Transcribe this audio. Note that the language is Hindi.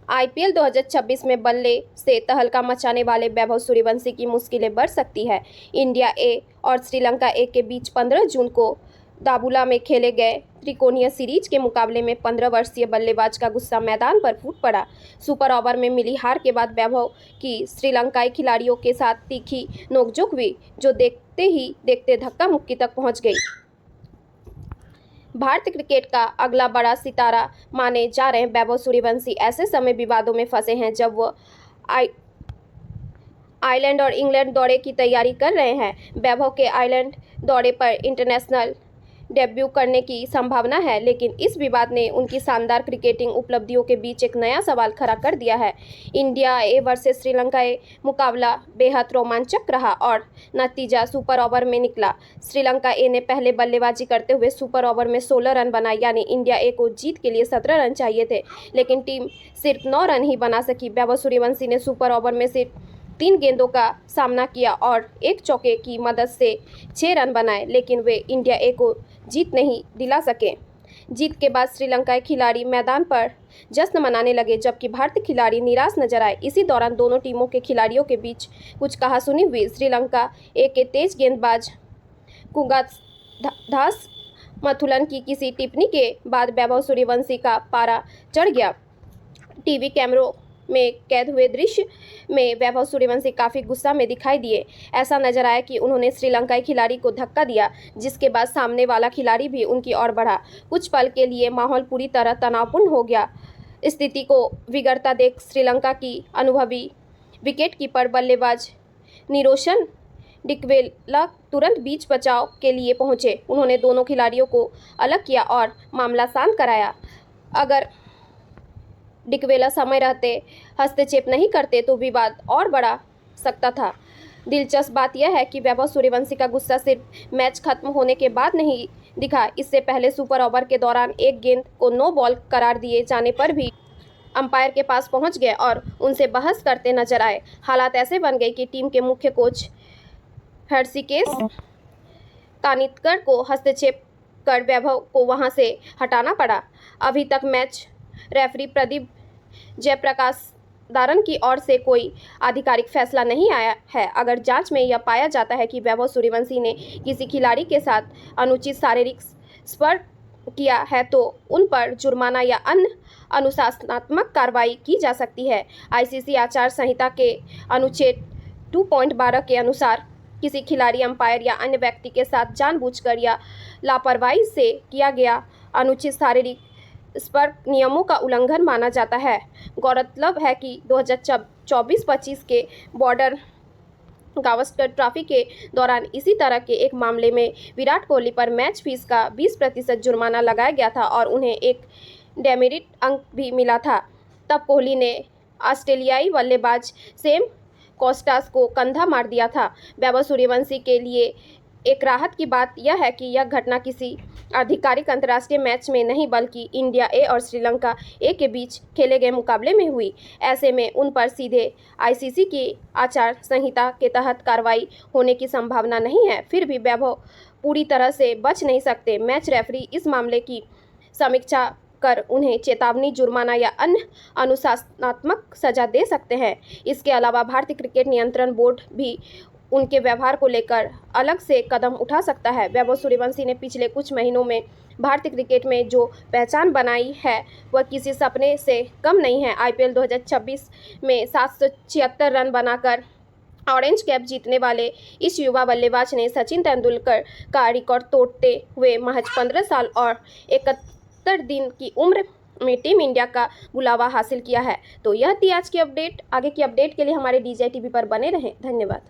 आईपीएल 2026 में बल्ले से तहलका मचाने वाले वैभव सूर्यवंशी की मुश्किलें बढ़ सकती है। इंडिया ए और श्रीलंका ए के बीच 15 जून को दाबुला में खेले गए त्रिकोणीय सीरीज के मुकाबले में 15 वर्षीय बल्लेबाज का गुस्सा मैदान पर फूट पड़ा। सुपर ओवर में मिली हार के बाद वैभव की श्रीलंकाई खिलाड़ियों के साथ तीखी नोकझोंक हुई, जो देखते ही देखते धक्का मुक्की तक पहुंच गई। भारतीय क्रिकेट का अगला बड़ा सितारा माने जा रहे वैभव सूर्यवंशी ऐसे समय विवादों में फंसे हैं जब वो आयरलैंड और इंग्लैंड दौरे की तैयारी कर रहे हैं। वैभव के आयरलैंड दौरे पर इंटरनेशनल डेब्यू करने की संभावना है, लेकिन इस विवाद ने उनकी शानदार क्रिकेटिंग उपलब्धियों के बीच एक नया सवाल खड़ा कर दिया है। इंडिया ए वर्सेस श्रीलंका ए मुकाबला बेहद रोमांचक रहा और नतीजा सुपर ओवर में निकला। श्रीलंका ए ने पहले बल्लेबाजी करते हुए सुपर ओवर में 16 रन बनाए, यानी इंडिया ए को जीत के लिए 17 रन चाहिए थे, लेकिन टीम सिर्फ 9 रन ही बना सकी। वैभव सूर्यवंशी ने सुपर ओवर में सिर्फ 3 गेंदों का सामना किया और एक चौके की मदद से 6 रन बनाए, लेकिन वे इंडिया ए को जीत नहीं दिला सके। जीत के बाद श्रीलंकाई खिलाड़ी मैदान पर जश्न मनाने लगे, जबकि भारतीय खिलाड़ी निराश नजर आए। इसी दौरान दोनों टीमों के खिलाड़ियों के बीच कुछ कहासुनी हुई। श्रीलंका ए के तेज गेंदबाज कुंगादास मथुलन की किसी टिप्पणी के बाद वैभव सूर्यवंशी का पारा चढ़ गया। टीवी कैमरों में कैद हुए दृश्य में वैभव सूर्यवंशी काफ़ी गुस्सा में दिखाई दिए। ऐसा नजर आया कि उन्होंने श्रीलंकाई खिलाड़ी को धक्का दिया, जिसके बाद सामने वाला खिलाड़ी भी उनकी ओर बढ़ा। कुछ पल के लिए माहौल पूरी तरह तनावपूर्ण हो गया। स्थिति को बिगड़ता देख श्रीलंका की अनुभवी विकेटकीपर बल्लेबाज निरोशन डिकवेला तुरंत बीच बचाव के लिए पहुंचे। उन्होंने दोनों खिलाड़ियों को अलग किया और मामला शांत कराया। अगर डिकवेला समय रहते हस्तक्षेप नहीं करते तो विवाद और बढ़ा सकता था। दिलचस्प बात यह है कि वैभव सूर्यवंशी का गुस्सा सिर्फ मैच खत्म होने के बाद नहीं दिखा। इससे पहले सुपर ओवर के दौरान एक गेंद को नो बॉल करार दिए जाने पर भी अंपायर के पास पहुंच गए और उनसे बहस करते नजर आए। हालात ऐसे बन गए कि टीम के मुख्य कोच हृषिकेश कानितकर को हस्तक्षेप कर वैभव को वहां से हटाना पड़ा। अभी तक मैच रेफरी प्रदीप जयप्रकाश दारन की ओर से कोई आधिकारिक फैसला नहीं आया है। अगर जांच में यह पाया जाता है कि वैभव सूर्यवंशी ने किसी खिलाड़ी के साथ अनुचित शारीरिक स्पर्श किया है तो उन पर जुर्माना या अन्य अनुशासनात्मक कार्रवाई की जा सकती है। आईसीसी आचार संहिता के अनुच्छेद 2.12 के अनुसार किसी खिलाड़ी, अंपायर या अन्य व्यक्ति के साथ जानबूझकर या लापरवाही से किया गया अनुचित शारीरिक स्पर्श नियमों का उल्लंघन माना जाता है। गौरतलब है कि 2024-25 के बॉर्डर गावस्कर ट्रॉफी के दौरान इसी तरह के एक मामले में विराट कोहली पर मैच फीस का 20% जुर्माना लगाया गया था और उन्हें एक डेमेरिट अंक भी मिला था। तब कोहली ने ऑस्ट्रेलियाई बल्लेबाज सेम कोस्टास को कंधा मार दिया था। वैभव सूर्यवंशी के लिए एक राहत की बात यह है कि यह घटना किसी आधिकारिक अंतर्राष्ट्रीय मैच में नहीं बल्कि इंडिया ए और श्रीलंका ए के बीच खेले गए मुकाबले में हुई। ऐसे में उन पर सीधे आईसीसी की आचार संहिता के तहत कार्रवाई होने की संभावना नहीं है। फिर भी वैभव पूरी तरह से बच नहीं सकते। मैच रेफरी इस मामले की समीक्षा कर उन्हें चेतावनी, जुर्माना या अन्य अनुशासनात्मक सजा दे सकते हैं। इसके अलावा भारतीय क्रिकेट नियंत्रण बोर्ड भी उनके व्यवहार को लेकर अलग से कदम उठा सकता है। वैभव सूर्यवंशी ने पिछले कुछ महीनों में भारतीय क्रिकेट में जो पहचान बनाई है वह किसी सपने से कम नहीं है। आईपीएल 2026 में 776 रन बनाकर ऑरेंज कैप जीतने वाले इस युवा बल्लेबाज ने सचिन तेंदुलकर का रिकॉर्ड तोड़ते हुए महज 15 साल और 71 दिन की उम्र में टीम इंडिया का बुलावा हासिल किया है। तो यह थी आज की अपडेट। आगे की अपडेट के लिए हमारे डीजे टीवी पर बने रहें। धन्यवाद।